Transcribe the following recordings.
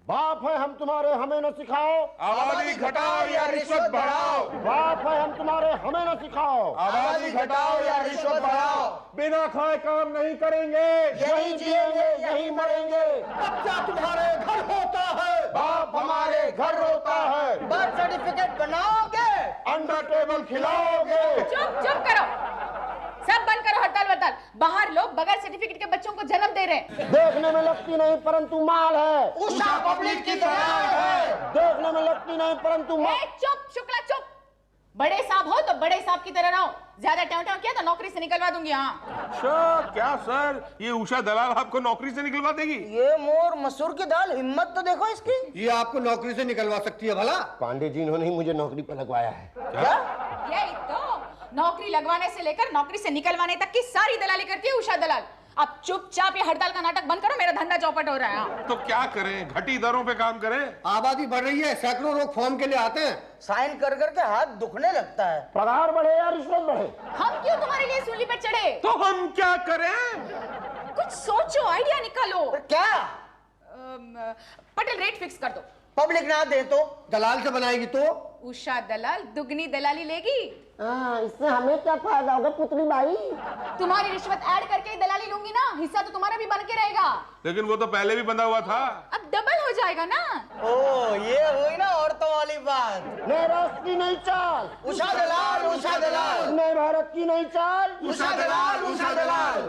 बाप है हम तुम्हारे, हमें न सिखाओ। आबादी घटाओ या रिश्वत बढ़ाओ। बाप है हम तुम्हारे, हमें न सिखाओ। आबादी घटाओ या रिश्वत बढ़ाओ। बिना खाए काम नहीं करेंगे, यही जिएंगे यही मरेंगे। बच्चा तुम्हारे घर होता है, बाप हमारे घर रोता है। बर्थ सर्टिफिकेट बनाओगे, अंडर टेबल खिलाओगे। चुप चुप करो, सब बंद करो हड़ताल वड़ताल। बाहर लोग बगैर सर्टिफिकेट के बच्चों को जन्म दे रहे हैं। देखने में लगती नहीं परंतु माल है। उषा पब्लिक की तरह है। देखने में लगती नहीं परंतु ए, चुप शुक्ला चुप। बड़े साहब हो तो बड़े साहब की तरह रहो। ज्यादा ट्याव किया तो नौकरी से निकलवा दूंगी। हाँ अच्छा क्या सर, ये उषा दलाल आपको नौकरी से निकलवा देगी? ये मोर मसूर की दाल, हिम्मत तो देखो इसकी। ये आपको नौकरी से निकलवा सकती है भला? पांडे जी इन्होंने ही मुझे नौकरी पर लगवाया है। क्या? यही तो, नौकरी लगवाने से लेकर नौकरी से निकलवाने तक की सारी दलाली करती है उषा दलाल। अब चुपचाप ये हड़ताल का नाटक बंद करो, मेरा धंधा चौपट हो रहा है। तो क्या करें, घटी दरों पे काम करें? आबादी बढ़ रही है, सैकड़ों लोग फॉर्म के लिए आते हैं। साइन कर करके हाथ दुखने लगता है। पगार बढ़े या रिश्वत बढ़े, हम क्यों तुम्हारे लिए सूली पर चढ़े? तो हम क्या करें? कुछ सोचो, आइडिया निकालो। क्या? पटेल रेट फिक्स कर दो। पब्लिक ना दे तो? दलाल से बनाएगी तो? उषा दलाल दुगनी दलाली लेगी। इससे हमें क्या फायदा होगा पुतली भाई? तुम्हारी रिश्वत ऐड करके ही दलाली लूंगी ना, हिस्सा तो तुम्हारा भी बन के रहेगा। लेकिन वो तो पहले भी बंधा हुआ था। अब डबल हो जाएगा ना। ओ, ये हुई ना औरतों वाली बात। नए राष्ट्र की नई चाल, उषा दलाल, उषा दलाल, नए भारत की नई चाल, उषा दलाल, उषा दलाल।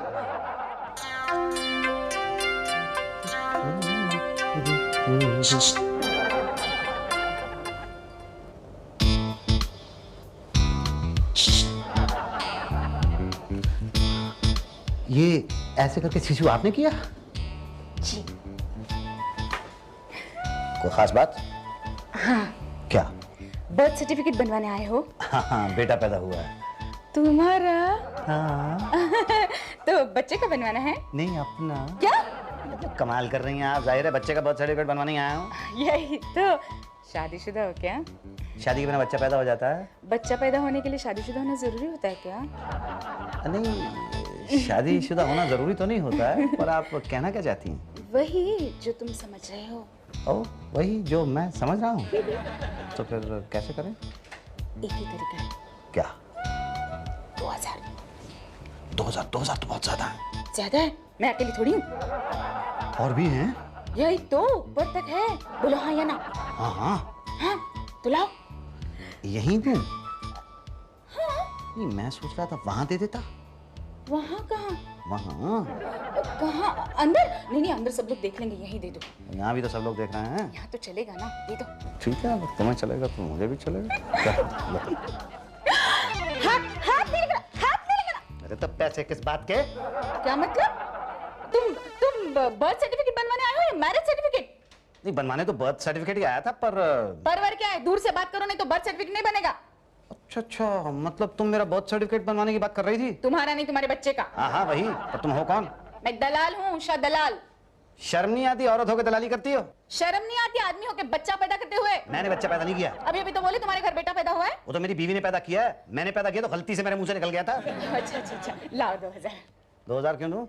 ये ऐसे करके शिशु आपने किया? जी। कोई खास बात? हाँ। क्या? बर्थ सर्टिफिकेट बनवाने आए हो? हाँ, बेटा पैदा हुआ है। तुम्हारा? हाँ। तो बच्चे का बनवाना है? नहीं, अपना। क्या? कमाल कर रही हैं आप, जाहिर है बच्चे का बर्थ सर्टिफिकेट बनवाने ही आया हूँ। यही तो। शादीशुदा हो क्या? शादी के बिना बच्चा पैदा हो जाता है? बच्चा पैदा होने के लिए शादीशुदा होना जरूरी होता है क्या? नहीं, शादीशुदा होना जरूरी तो नहीं होता है, पर आप कहना क्या चाहती हैं? वही जो तुम समझ रहे हो। ओ, वही जो मैं समझ रहा हूँ। तो फिर कैसे करें? एक ही तरीका है। क्या? 2000। 2000 तो बहुत ज्यादा है। ज्यादा है? मैं अकेली थोड़ी हूँ। और भी हैं? यही तो, ऊपर तक है। बोलो हाँ या ना? हाँ हाँ। हाँ तो लाओ। यहीं दूं? नहीं, मैं सोच रहा था वहां दे देता। वहाँ कहाँ? वहाँ? कहाँ? अंदर? नहीं अंदर सब लोग देख लेंगे, यहीं दे दो। यहाँ भी तो सब लोग देख रहे हैं। यहाँ तो चलेगा ना, दे दो। ठीक है, अगर तुम्हें चलेगा तो मुझे भी चलेगा। हाथ नहीं लगाना। अरे तो पैसे किस बात के? क्या मतलब? तुम बर्थ सर्टिफिकेट बनवाने आए हो या मैरिज सर्टिफिकेट? नहीं, बनवाने तो बर्थ सर्टिफिकेट ही आया था, पर परवर क्या है, दूर से बात करो, नहीं तो बर्थ सर्टिफिकेट नहीं बनेगा। अच्छा, मतलब तुम मेरा बर्थ सर्टिफिकेट बनवाने की बात कर रही थी? तुम्हारा नहीं, तुम्हारे बच्चे का। हाँ वही, पर तुम हो कौन? मैं दलाल हूँ, उषा दलाल। शर्म नहीं आती औरत होकर दलाली करती हो? शर्म नहीं आती आदमी होके बच्चा पैदा करते हुए? मैंने बच्चा पैदा नहीं किया। अभी तो बोले तुम्हारे घर बेटा पैदा हुआ है। वो तो मेरी बीवी ने पैदा किया है, मैंने पैदा किया तो गलती से मेरे मुंह से निकल गया था। अच्छा, लाओ 2000। 2000 क्यों दूं?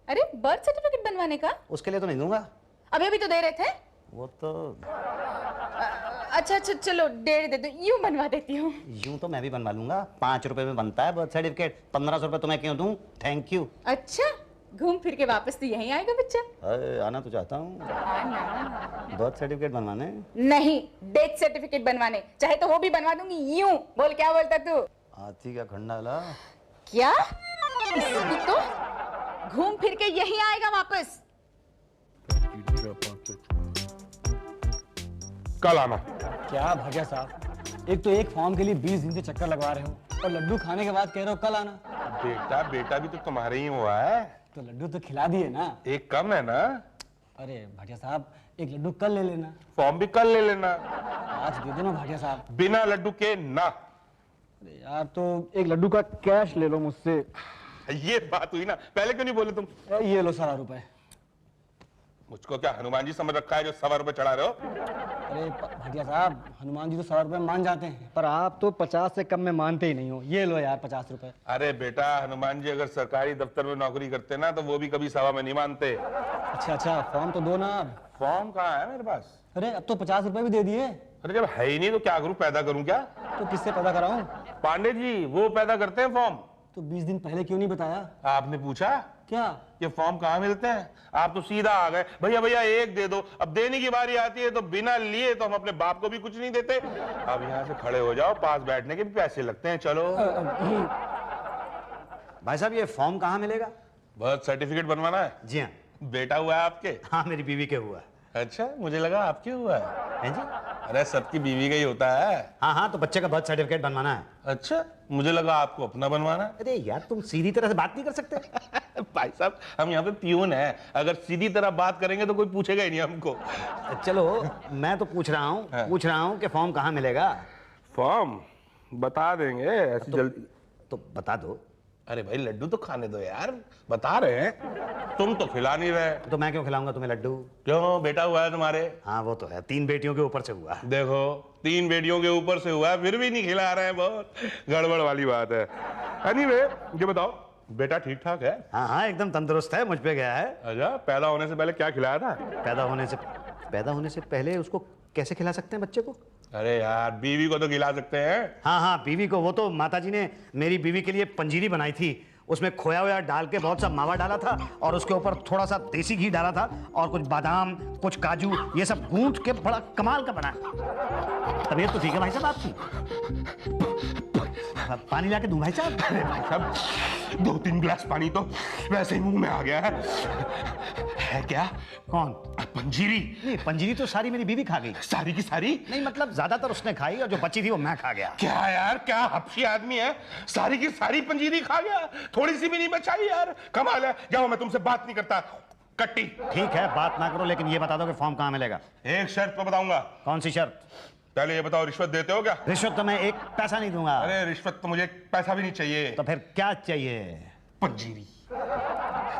अरे बर्थ सर्टिफिकेट बनवाने का? उसके लिए तो नहीं दूंगा। अभी तो दे रहे थे। वो तो अच्छा चलो 1.5 दे दो, यूं बनवा देती हूँ। यूं तो मैं भी बनवा लूंगा, 5 रुपए में बनता है बर्थ सर्टिफिकेट। 1500 रुपए तो मैं क्यों दूं? Thank you. अच्छा, घूम फिर के वापस तो यहीं आएगा बच्चा। आना तो चाहता हूँ आना। बर्थ सर्टिफिकेट बनवाने। नहीं, डेथ सर्टिफिकेट बनवाने, चाहे तो वो भी बनवा दूंगी। यूं बोल, क्या बोलता तू? हाथी का खंडाला। क्या? इसकी तो घूम फिर के यहीं आएगा वापस। कल आना। क्या भाग्या साहब, एक तो एक फॉर्म के लिए 20 दिन से चक्कर लगवा रहे हो और लड्डू खाने के बाद कह रहे हो कल आना। बेटा भी तो तुम्हारे ही हुआ है। तो लड्डू तो खिला दिए ना। एक कम है ना। अरे भाग्या साहब, एक लड्डू कल ले लेना। फॉर्म भी कल ले लेना। आज दे देना भाग्या साहब। बिना लड्डू के ना। अरे यार, तो एक लड्डू का कैश ले लो मुझसे। ये बात हुई ना, पहले क्यों नहीं बोले तुम? ये लो 1.25 रुपए। मुझको क्या हनुमान जी समझ रखा है जो 1.25 रुपए चढ़ा रहे हो? अरे भाग्या साहब, हनुमान जी तो 100 रुपए मान जाते हैं, पर आप तो 50 से कम में मानते ही नहीं हो। ये लो यार 50 रुपए। अरे बेटा, हनुमान जी अगर सरकारी दफ्तर में नौकरी करते ना तो वो भी कभी 1.25 में नहीं मानते। अच्छा, फॉर्म तो दो ना। अब फॉर्म कहाँ है मेरे पास? अरे अब तो 50 रुपए भी दे दिए। अरे जब है ही नहीं तो क्या करूं, पैदा करूं क्या? तो किससे पैदा कराऊं? पांडे जी वो पैदा करते हैं फॉर्म। तो 20 दिन पहले क्यों नहीं बताया? आपने पूछा क्या? ये फॉर्म कहाँ मिलते हैं? आप तो सीधा आ गए, भैया भैया एक दे दो। अब देने की बारी आती है तो बिना लिए तो हम अपने बाप को भी कुछ नहीं देते। अब यहाँ से खड़े हो जाओ, पास बैठने के भी पैसे लगते हैं। चलो। भाई साहब ये फॉर्म कहाँ मिलेगा? बर्थ सर्टिफिकेट बनवाना है? जी हाँ। बेटा हुआ है आपके? हाँ मेरी बीवी के हुआ है। अच्छा, मुझे लगा आपके हुआ है। हैं जी? अरे सबकी बीवी का ही होता है। हाँ हाँ, तो बच्चे का बर्थ सर्टिफिकेट बनवाना है। अच्छा, मुझे लगा आपको अपना बनवाना है। अरे यार तुम सीधी तरह से बात नहीं कर सकते। भाई साहब हम यहाँ पे पियून हैं, अगर सीधी तरह बात करेंगे तो कोई पूछेगा ही नहीं हमको। चलो मैं तो पूछ रहा हूँ कि फॉर्म कहाँ मिलेगा? फॉर्म बता देंगे ऐसी जल्दी। तो बता दो। अरे भाई लड्डू तो खाने दो यार, बता रहे हैं, तुम तो खिला नहीं रहे। तो मैं क्यों खिलाऊंगा तुम्हें लड्डू? क्यों, बेटा हुआ है तुम्हारे? हाँ वो तो है, 3 बेटियों के ऊपर से हुआ है। देखो 3 बेटियों के ऊपर से हुआ है फिर भी नहीं खिला रहे हैं, बहुत गड़बड़ वाली बात है। एनीवे ये बताओ, बेटा ठीक ठाक है? हाँ हाँ एकदम तंदुरुस्त है, मुझ पे गया है। अच्छा, पैदा होने से पहले क्या खिलाया था? पैदा होने से पहले उसको कैसे खिला सकते हैं बच्चे को? अरे यार बीवी को तो खिला सकते हैं। हाँ हाँ बीवी को, वो तो माताजी ने मेरी बीवी के लिए पंजीरी बनाई थी, उसमें खोया हुआ डाल के बहुत सा मावा डाला था और उसके ऊपर थोड़ा सा देसी घी डाला था और कुछ बादाम, कुछ काजू, ये सब गूंथ के बड़ा कमाल का बना। तबीयत तो ठीक है भाई साहब आपकी? पानी लाके दूं भाई साहब? भाई साहब 2-3 गिलास पानी तो वैसे ही मुंह में आ गया है क्या? कौन? पंजीरी। नहीं पंजीरी तो सारी मेरी बीवी खा गई। सारी की सारी? नहीं मतलब ज्यादातर उसने खाई और जो बची थी वो मैं खा गया। क्या यार, क्या हफ्सी आदमी है, सारी की सारी पंजीरी खा गया, थोड़ी सी भी नहीं बचाई यार, कमाल है। जाओ मैं तुमसे बात नहीं करता, कट्टी। ठीक है बात ना करो, लेकिन ये बता दो कि फॉर्म कहाँ मिलेगा? एक शर्त तो बताऊंगा। कौन सी शर्त? पहले ये बताओ, रिश्वत देते हो क्या? रिश्वत तो मैं 1 पैसा नहीं दूंगा। अरे रिश्वत तो मुझे 1 पैसा भी नहीं चाहिए। तो फिर क्या चाहिए? पंजीरी।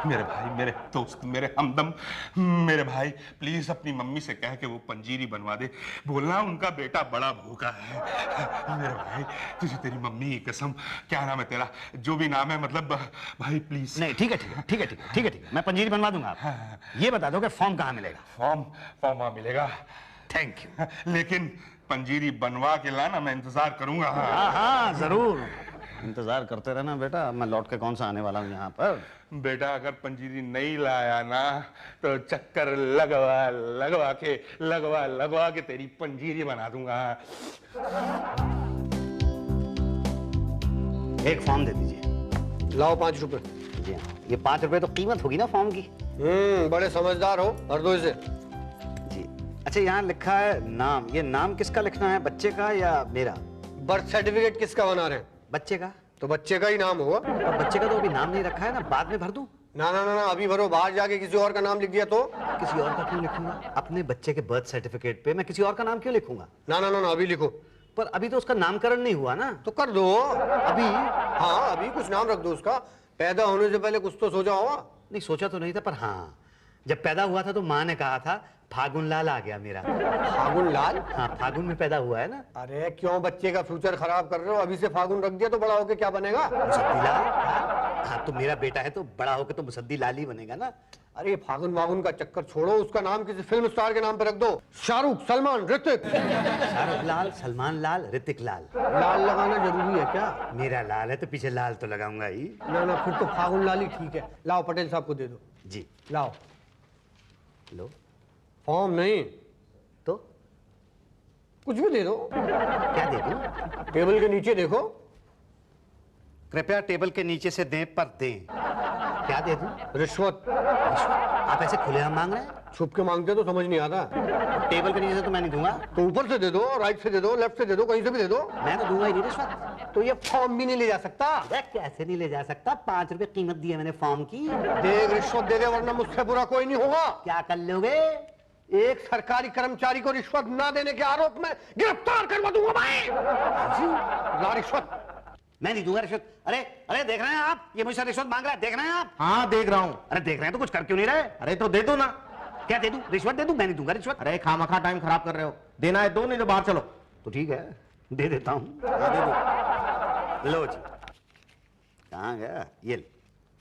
मेरे भाई, मेरे दोस्त, मेरे हमदम, मेरे भाई प्लीज अपनी मम्मी से कह के वो पंजीरी बनवा दे, बोलना उनका बेटा बड़ा भूखा है। मेरे भाई तुझे तेरी मम्मी की कसम, क्या नाम है तेरा, जो भी नाम है, मतलब भाई प्लीज। नहीं ठीक है, मैं पंजीरी बनवा दूंगा। ये बता दो कि फॉर्म कहाँ मिलेगा? फॉर्म वहां मिलेगा। Thank you. लेकिन पंजीरी बनवा के लाना, मैं इंतजार करूंगा। हाँ हाँ जरूर, इंतजार करते रहना बेटा, मैं लौट के कौन सा आने वाला हूँ यहाँ पर। बेटा अगर पंजीरी नहीं लाया ना तो चक्कर लगवा के तेरी पंजीरी बना दूंगा। एक फॉर्म दे दीजिए। लाओ 5 रुपए। जी हाँ, ये 5 रुपए तो कीमत होगी ना फॉर्म की? बड़े समझदार हो, भर दो इसे। जी अच्छा, यहाँ लिखा है नाम, ये नाम किसका लिखना है, बच्चे का या मेरा? बर्थ सर्टिफिकेट किसका बना रहे हैं? बच्चे का। तो बच्चे का ही नाम होगा। और बच्चे का तो अभी नाम नहीं रखा है ना, बाद में भर दूं? ना ना ना ना, अभी भरो, बाहर जाके किसी और का नाम लिख दिया तो? किसी और का क्यों लिखूंगा? अपने बच्चे के बर्थ सर्टिफिकेट पे मैं किसी और का नाम क्यों लिखूंगा? ना ना ना ना, अभी लिखो। पर अभी तो उसका नामकरण नहीं हुआ ना। तो कर दो अभी? हाँ अभी कुछ नाम रख दो उसका, पैदा होने से पहले कुछ तो सोचा होगा। नहीं सोचा तो नहीं था, पर हाँ जब पैदा हुआ था तो माँ ने कहा था फागुन लाल आ गया मेरा। फागुन लाल? हाँ फागुन में पैदा हुआ है ना। अरे क्यों बच्चे का फ्यूचर खराब कर रहे हो? अभी से फागुन रख दिया तो बड़ा होके क्या बनेगा? मुसद्दी लाल। हाँ तो मेरा बेटा है तो बड़ा होकर तो मुसद्दी लाल ही बनेगा ना। अरे फागुन वागुन का चक्कर छोड़ो, उसका नाम किसी फिल्म स्टार के नाम पे रख दो। शाहरुख, सलमान, ऋतिक। शाहरुख लाल, सलमान लाल, ऋतिक लाल। लाल लगाना जरूरी है क्या? मेरा लाल है तो पीछे लाल तो लगाऊंगा ही। ना ना, फिर तो फागुन लाल ही ठीक है। लाओ पटेल साहब को दे दो। जी लाओ। लो। फॉर्म नहीं तो कुछ भी दे दो। क्या दे दूं? टेबल के नीचे देखो। कृपया टेबल के नीचे से दें पर दें। क्या दे दूं? रिश्वत। आप ऐसे खुलेआम मांग रहे हैं? छुप के मांगते तो समझ नहीं आता। टेबल के नीचे से तो मैं नहीं दूंगा। तो ऊपर से दे दो, राइट से दे दो, लेफ्ट से दे दो, कहीं से भी दे दो। मैं तो दूंगा ही नहीं रिश्वत। तो ये फॉर्म भी नहीं ले जा सकता। कैसे नहीं ले जा सकता? 5 रुपए कीमत दी है मैंने फॉर्म की। देख रिश्वत दे दे, वरना मुझसे बुरा कोई नहीं होगा। क्या कर लोगे? एक सरकारी कर्मचारी को रिश्वत न देने के आरोप में गिरफ्तार करवा दूंगा मैं। ला रिश्वत। मैं नहीं दूंगा रिश्वत। अरे अरे देख रहे हैं आप, ये मुझसे रिश्वत मांग रहा है, देख रहे हैं आप? हाँ देख रहा हूँ। अरे देख रहे हैं तो कुछ कर क्यों नहीं रहे? अरे तो दे दो ना। क्या दे दूं? रिश्वत दे दूं? मैं नहीं दूंगा रिश्वत। अरे खामखा टाइम खराब कर रहे हो, देना है दो, नहीं तो बाहर चलो। तो ठीक है दे देता हूँ। दे दो। लो जी। कहाँ गया ये?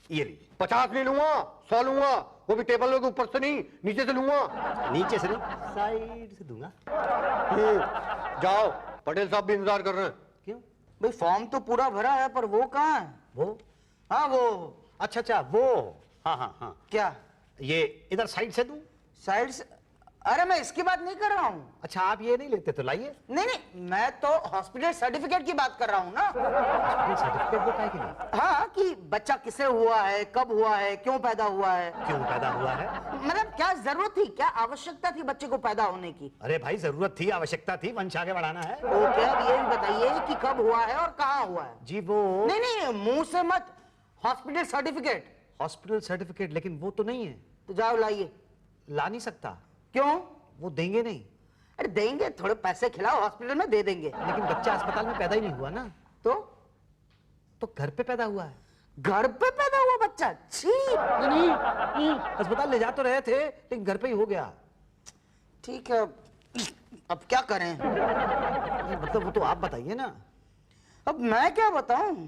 ये लीजिए। 50 नहीं लूंगा, 100 लूंगा, वो भी टेबल के ऊपर से नहीं, नीचे से लूंगा। नीचे से नहीं, साइड से दूंगा। जाओ, पटेल साहब भी इंतजार कर रहे हैं। क्यों? भाई फॉर्म तो पूरा भरा है पर वो कहाँ है? वो? हाँ वो। अच्छा वो। हाँ हाँ हाँ। क्या? ये इधर साइड से दूं? साइड से? अरे मैं इसकी बात नहीं कर रहा हूँ। अच्छा आप ये नहीं लेते तो लाइए। नहीं नहीं, मैं तो हॉस्पिटल सर्टिफिकेट की बात कर रहा हूँ ना। सर्टिफिकेट वो काहे के लिए? हाँ, कि बच्चा किसे हुआ है, कब हुआ है, क्यों पैदा हुआ है। क्यों पैदा हुआ है? मतलब क्या जरूरत थी, क्या आवश्यकता थी बच्चे को पैदा होने की? अरे भाई जरूरत थी, आवश्यकता थी, वंश आगे बढ़ाना है। ओके, अब ये भी बताइए कि कब हुआ है और कहाँ हुआ है। जी वो नहीं नहीं, मुंह से मत, हॉस्पिटल सर्टिफिकेट। हॉस्पिटल सर्टिफिकेट, लेकिन वो तो नहीं है। तो जाओ लाइए। ला नहीं सकता। क्यों? वो देंगे नहीं। अरे देंगे, थोड़े पैसे खिलाओ, हॉस्पिटल में दे देंगे। लेकिन बच्चा अस्पताल में पैदा ही नहीं हुआ ना। तो घर पे पैदा हुआ है। घर पे पैदा हुआ बच्चा? छी। नहीं, अस्पताल ले जा तो रहे थे लेकिन घर पे ही हो गया। ठीक है, अब क्या करें? मतलब वो तो आप बताइए ना। अब मैं क्या बताऊं?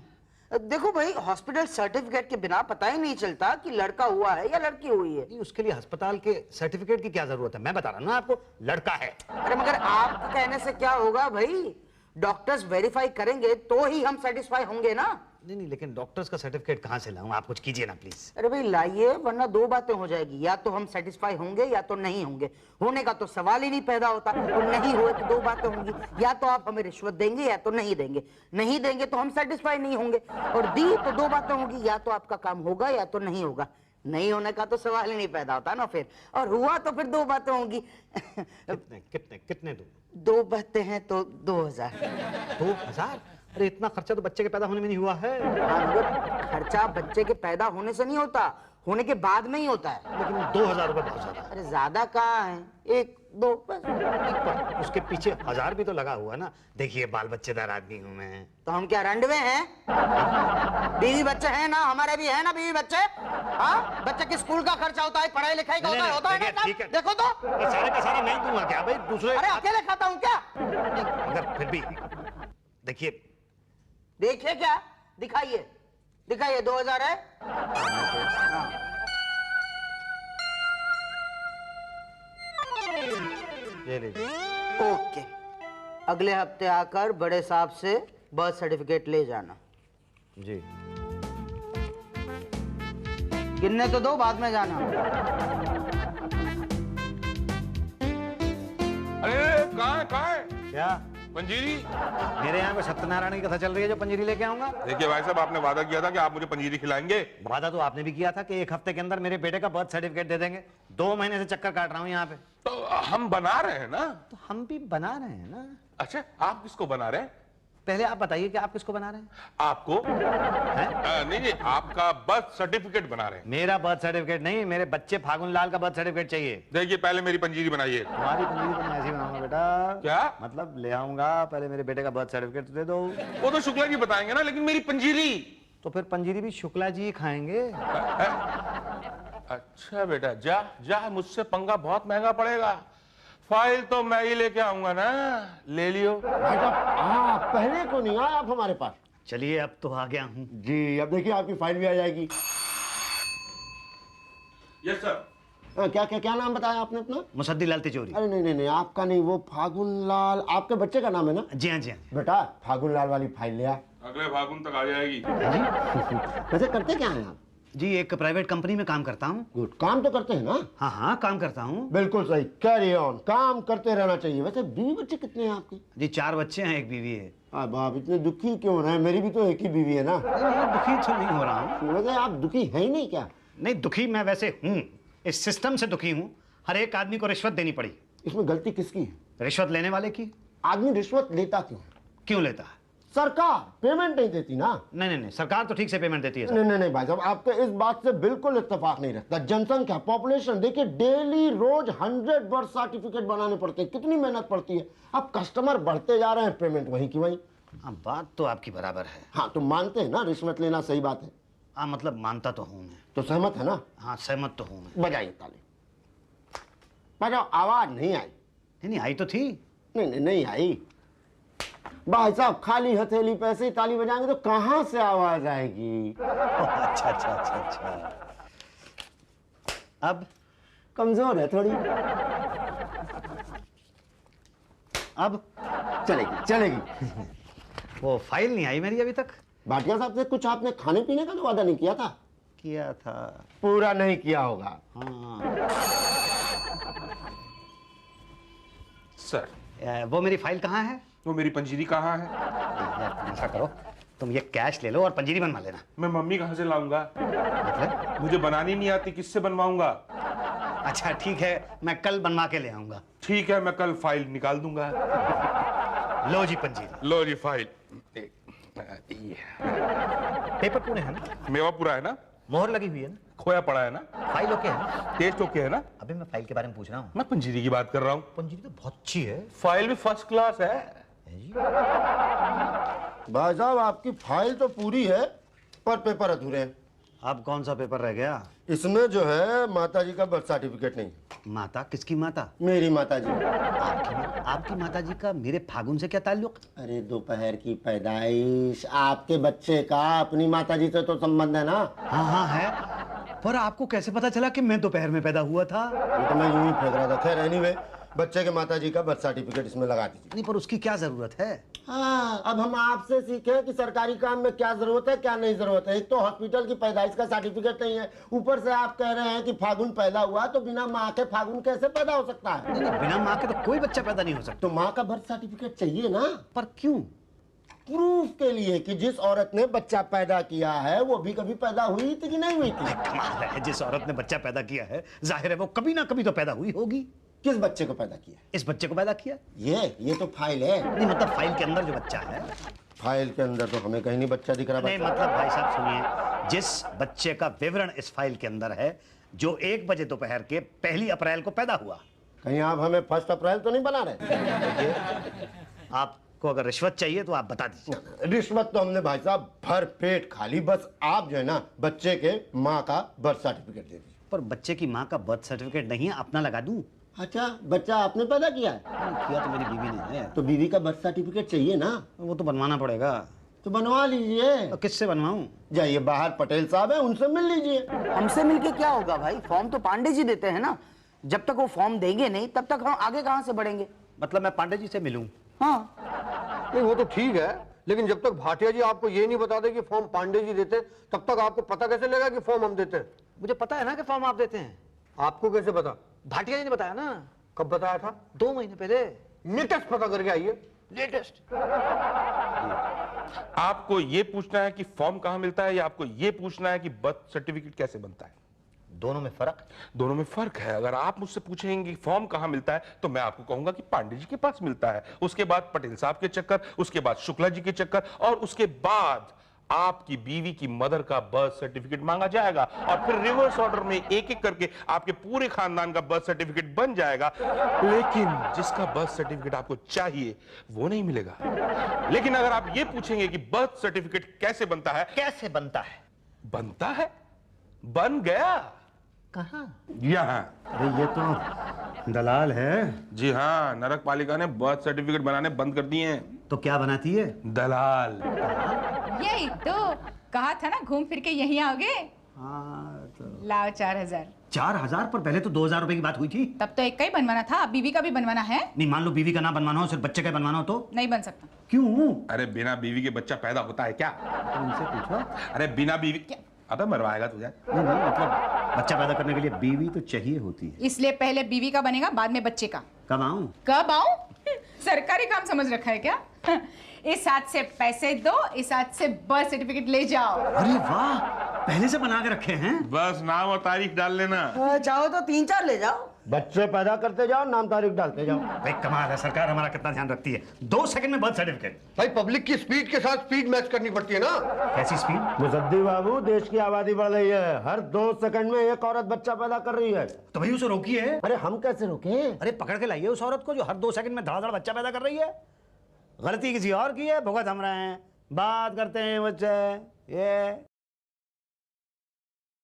देखो भाई, हॉस्पिटल सर्टिफिकेट के बिना पता ही नहीं चलता कि लड़का हुआ है या लड़की हुई है। नहीं, उसके लिए अस्पताल के सर्टिफिकेट की क्या जरूरत है? मैं बता रहा हूं ना आपको, लड़का है। अरे मगर आपके कहने से क्या होगा भाई? डॉक्टर्स वेरीफाई करेंगे तो ही हम सेटिस्फाई होंगे ना। नहीं, लेकिन डॉक्टर्स का सर्टिफिकेट कहाँ से लाऊं? आप कुछ कीजिए ना प्लीज। अरे भाई लाइए, वरना दो बातें हो जाएगी, या तो हम सेटिस्फाई होंगे या तो नहीं होंगे। होने का तो सवाल ही नहीं पैदा होता, और नहीं हुए तो दो बातें होंगी, या तो आप हमें रिश्वत देंगे या तो नहीं देंगे। नहीं देंगे तो हम सेटिस्फाई नहीं होंगे, और दी तो दो बातें होंगी, या तो आपका काम होगा या तो नहीं होगा। नहीं होने का तो सवाल ही नहीं पैदा होता ना फिर, और हुआ तो फिर दो बातें होंगी। कितने कितने कितने दूं? दो बातें हैं तो 2000। 2000? अरे इतना खर्चा तो बच्चे के पैदा होने में नहीं हुआ है। हाँ, मगर खर्चा बच्चे के पैदा होने से नहीं होता, होने के बाद में ही होता है। लेकिन 2000 रुपए बहुत ज्यादा है। अरे ज्यादा कहाँ है, एक दो बस। पर उसके पीछे 1000 भी तो लगा हुआ ना। देखिए बाल बच्चेदार आदमी हूँ मैं। तो हम क्या रंडवे हैं? बीवी बच्चे हैं ना, हमारे भी है ना बीवी बच्चे। हाँ, बच्चे के स्कूल का खर्चा होता है, पढ़ाई लिखाई का होता है ना? ठीक है। देखो तो। ये सारे का सारा नहीं दूंगा क्या भाई? दूसरे अरे अकेले खाता हूँ क्या? मगर फिर भी देखिए। देखिए क्या? दिखाइए, दिखाइए। 2000 है? हाँ। ये लीजिए। ओके, अगले हफ्ते आकर बड़े साहब से बर्थ सर्टिफिकेट ले जाना। जी। गिनने तो दो, बाद में जाना। अरे कहाँ है क्या? पंजीरी? मेरे यहाँ पे सत्यनारायण की कथा चल रही है, जो पंजीरी लेके आऊंगा। देखिए भाई साहब, आपने वादा किया था कि आप मुझे पंजीरी खिलाएंगे। वादा तो आपने भी किया था कि 1 हफ्ते के अंदर मेरे बेटे का बर्थ सर्टिफिकेट दे देंगे। 2 महीने से चक्कर काट रहा हूँ यहाँ पे। तो हम बना रहे हैं ना। तो हम भी बना रहे हैं ना। अच्छा, आप किसको बना रहे हैं? पहले आप बताइए कि आप किसको बना रहे हैं? आपको? नहीं, आपका बर्थ सर्टिफिकेट बना रहे हैं। मेरा बर्थ सर्टिफिकेट नहीं, मेरे बच्चे फागुन लाल का बर्थ सर्टिफिकेट चाहिए। देखिए, पहले मेरी पंजीरी बनाइए। तुम्हारी पंजीरी तो मैं ऐसे ही बनाऊंगा बेटा। क्या मतलब ले आऊंगा, पहले मेरे बेटे का बर्थ सर्टिफिकेट दे दो। वो तो शुक्ला जी बताएंगे ना, लेकिन मेरी पंजीरी। तो फिर पंजीरी भी शुक्ला जी खाएंगे। अच्छा बेटा, जा जा, मुझसे पंगा बहुत महंगा पड़ेगा। फाइल तो मैं ही लेके आऊंगा ना, ले लियो। भाई साहब, हाँ पहले को नहीं आया आप हमारे पास। चलिए अब तो आ गया हूँ। जी, अब देखिए आपकी फाइल भी आ जाएगी। Yes sir. हाँ, क्या क्या क्या नाम बताया आपने अपना? मुसद्दी लाल तिजोरी। अरे नहीं नहीं नहीं, आपका नहीं, वो फागुन लाल आपके बच्चे का नाम है ना? जी हाँ जी हाँ। बेटा फागुन लाल वाली फाइल ले आ। अगले फागुन तक आ जाएगी। वैसे करते क्या हैं आप? जी एक प्राइवेट कंपनी में काम करता हूँ। गुड, काम तो करते हैं ना? हाँ हाँ काम करता हूँ। बिल्कुल सही, कैरी ऑन, काम करते रहना चाहिए। वैसे बीवी बच्चे कितने हैं आपके? जी 4 बच्चे हैं, 1 बीवी है। बाप, इतने दुखी क्यों हो रहे हैं? मेरी भी तो एक ही बीवी है ना। दुखी तो नहीं हो रहा हूँ। वैसे आप दुखी हैं ही नहीं क्या? नहीं दुखी मैं वैसे हूँ, इस सिस्टम से दुखी हूँ। हर एक आदमी को रिश्वत देनी पड़ी। इसमें गलती किसकी है? रिश्वत लेने वाले की। आदमी रिश्वत लेता क्यों? क्यों लेता है? सरकार पेमेंट नहीं देती ना। नहीं, सरकार तो ठीक से पेमेंट देती है। नहीं भाई साहब, आपके इस बात से बिल्कुल इत्तेफाक नहीं रखता। जनसंख्या, पॉपुलेशन देखिए, डेली रोज 100 बर्थ सर्टिफिकेट बनाने पड़ते हैं, कितनी मेहनत पड़ती है। अब कस्टमर बढ़ते जा रहे हैं, पेमेंट वहीं की वहीं। हाँ बात तो आपकी बराबर है। हाँ, तो मानते हैं ना रिश्वत लेना सही बात है? हाँ मतलब मानता तो हूँ मैं। तो सहमत है ना? हाँ सहमत तो हूँ मैं। बजाइए ताली। बजाओ, आवाज नहीं आई। नहीं आई तो थी। नहीं आई। भाई साहब खाली हथेली पैसे ही ताली बजाएंगे तो कहां से आवाज आएगी? अच्छा अच्छा अच्छा अच्छा। अब कमजोर है थोड़ी। अब चलेगी चलेगी। वो फाइल नहीं आई मेरी अभी तक। भाटिया साहब से कुछ आपने खाने पीने का तो वादा नहीं किया था? किया था। पूरा नहीं किया होगा। हाँ। सर वो मेरी फाइल कहाँ है? वो मेरी पंजीरी कहाँ है? यार, ऐसा करो, तुम ये कैश ले लो और पंजीरी बनवा लेना। मैं मम्मी कहाँ से लाऊंगा? मतलब? मुझे बनानी नहीं आती, किससे बनवाऊंगा? अच्छा ठीक है, मैं कल बनवा के ले आऊंगा। ठीक है, मैं कल फाइल निकाल दूंगा। लो जी पंजीरी। लो जी फाइल। पेपर पूरे हैं ना? मेवा पूरा है ना? मोहर लगी हुई है ना? खोया पड़ा है ना? फाइल ओके है ना? टेस्ट ओके है ना? अभी मैं फाइल के बारे में पूछ रहा हूँ। मैं पंजीरी की बात कर रहा हूँ। पंजीरी तो बहुत अच्छी है। फाइल भी फर्स्ट क्लास है। भाई साहब आपकी फाइल तो पूरी है पर पेपर अधूरे हैं। अब कौन सा पेपर रह गया? इसमें जो है माता जी का बर्थ सर्टिफिकेट नहीं। माता? किसकी माता? मेरी माता जी। आपकी माता जी का मेरे फागुन से क्या ताल्लुक? अरे दोपहर की पैदाइश, आपके बच्चे का अपनी माता जी से तो संबंध है ना। हाँ हाँ है, पर आपको कैसे पता चला कि मैं दोपहर में पैदा हुआ था? ये तो मैं यूं ही फेंक रहा था। खैर एनीवे, बच्चे के माता जी का बर्थ सर्टिफिकेट इसमें लगा दीजिए। नहीं, पर उसकी क्या जरूरत है? हाँ, अब हम आपसे सीखे कि सरकारी काम में क्या जरूरत है क्या नहीं जरूरत है। एक तो हॉस्पिटल की पैदाइश का सर्टिफिकेट नहीं है, ऊपर से आप कह रहे हैं कि फागुन पैदा हुआ, तो बिना माँ के फागुन कैसे पैदा हो सकता है? नहीं, बिना माँ के तो कोई बच्चा पैदा नहीं हो सकता। तो माँ का बर्थ सर्टिफिकेट चाहिए ना, पर क्यों? प्रूफ के लिए कि जिस औरत ने बच्चा पैदा किया है वो भी कभी पैदा हुई थी कि नहीं हुई थी। कमाल है, जिस औरत ने बच्चा पैदा किया है जाहिर है वो कभी ना कभी तो पैदा हुई होगी। किस बच्चे को पैदा किया? इस बच्चे को पैदा किया। ये तो फाइल है। नहीं मतलब फाइल के अंदर जो बच्चा है। फाइल के अंदर तो हमें कहीं नहीं बच्चा दिख रहा। नहीं मतलब भाई साहब सुनिए, जिस बच्चे का विवरण इस फाइल के अंदर है, जो 1 बजे दोपहर के 1 अप्रैल को पैदा हुआ। कहीं आप हमें 1 अप्रैल तो नहीं बना रहे? आपको अगर रिश्वत चाहिए तो आप बता दीजिए। रिश्वत तो हमने भाई साहब भर पेट खा ली। बस आप जो है ना बच्चे के माँ का बर्थ सर्टिफिकेट दे दीजिए। पर बच्चे की माँ का बर्थ सर्टिफिकेट नहीं है, अपना लगा दूं? अच्छा, बच्चा आपने पैदा किया है? किया तो मेरी बीवी ने है। तो बीवी का बर्थ सर्टिफिकेट चाहिए ना? वो तो बनवाना पड़ेगा। तो बनवा लीजिए। तो किससे बनवाऊं? जाइए बाहर पटेल साहब है, उनसे मिल लीजिए। हमसे मिलके क्या होगा भाई? फॉर्म तो पांडे जी देते हैं ना। जब तक वो फॉर्म देंगे नहीं तब तक हम आगे कहां से बढ़ेंगे? मतलब मैं पांडे जी से मिलूं? हाँ, नहीं वो तो ठीक है, लेकिन जब तक भाटिया जी आपको ये नहीं बता दे कि फॉर्म पांडे जी देते तब तक आपको पता कैसे लगा कि फॉर्म हम देते हैं? मुझे पता है ना कि फॉर्म आप देते हैं। आपको कैसे पता? भाटिया जी ने बताया ना, कब बताया था? 2 महीने पहले। लेटेस्ट पता करके आइए। लेटेस्ट। आपको ये पूछना है कि फॉर्म कहाँ मिलता है या आपको ये पूछना है कि बर्थ सर्टिफिकेट कैसे बनता है? दोनों में फर्क? दोनों में फर्क है। अगर आप मुझसे पूछेंगे कि फॉर्म कहाँ मिलता है तो मैं आपको कहूंगा कि पांडे जी के पास मिलता है, उसके बाद पटेल साहब के चक्कर, उसके बाद शुक्ला जी के चक्कर, और उसके बाद आपकी बीवी की मदर का बर्थ सर्टिफिकेट मांगा जाएगा और फिर रिवर्स ऑर्डर में एक एक करके आपके पूरे खानदान का बर्थ सर्टिफिकेट बन जाएगा। लेकिन जिसका बर्थ सर्टिफिकेट आपको चाहिए वो नहीं मिलेगा। लेकिन अगर आप ये पूछेंगे कि बर्थ सर्टिफिकेट कैसे बनता है, कैसे बनता है? बनता है, बन गया। कहाँ? यहाँ। अरे ये तो दलाल है। जी हाँ, नरक पालिका ने बर्थ सर्टिफिकेट बनाने बंद कर दिए हैं। तो क्या बनाती है? दलाल। यही तो कहा था ना, घूम फिर के यहीं आओगे। हाँ तो लाओ 4000। 4000? पर पहले तो 2000 रुपए की बात हुई थी। तब तो एक का ही बनवाना था, अब बीवी का भी बनवाना है। नहीं, मान लो बीवी का ना बनवाना हो, सिर्फ बच्चे का बनवाना हो तो? नहीं बन सकता। क्यों? अरे बिना बीवी के बच्चा पैदा होता है क्या? तो उनसे पूछो। अरे बिना बीवी अबे मरवाएगा तुझे। नहीं नहीं, मतलब बच्चा पैदा करने के लिए बीवी तो चाहिए होती है। इसलिए पहले बीवी का बनेगा, बाद में बच्चे का। कब आऊं? कब आऊं? सरकारी काम समझ रखा है क्या? इस हाथ से पैसे दो, इस हाथ से बर्थ सर्टिफिकेट ले जाओ। अरे वाह, पहले से बना के रखे हैं। बस नाम और तारीख डाल लेना। चाहो तो 3-4 ले जाओ। बच्चे पैदा करते जाओ, नाम तारीख डालते जाओ। भाई कमाल है, सरकार हमारा कितना ध्यान रखती है। 2 सेकंड में बर्थ सर्टिफिकेट। भाई पब्लिक की स्पीड के साथ स्पीड मैच करनी पड़ती है ना। कैसी स्पीड? मुसद्दी बाबू, देश की आबादी बढ़ रही है, हर 2 सेकंड में एक औरत बच्चा पैदा कर रही है। तो भाई उसे रोकिए। अरे हम कैसे रोके? अरे पकड़ के लाइए उस औरत को जो हर 2 सेकंड में धड़ाधड़ बच्चा पैदा कर रही है। गलती किसी और की है, भुगत हम रहे हैं। बात करते हैं बच्चे। ये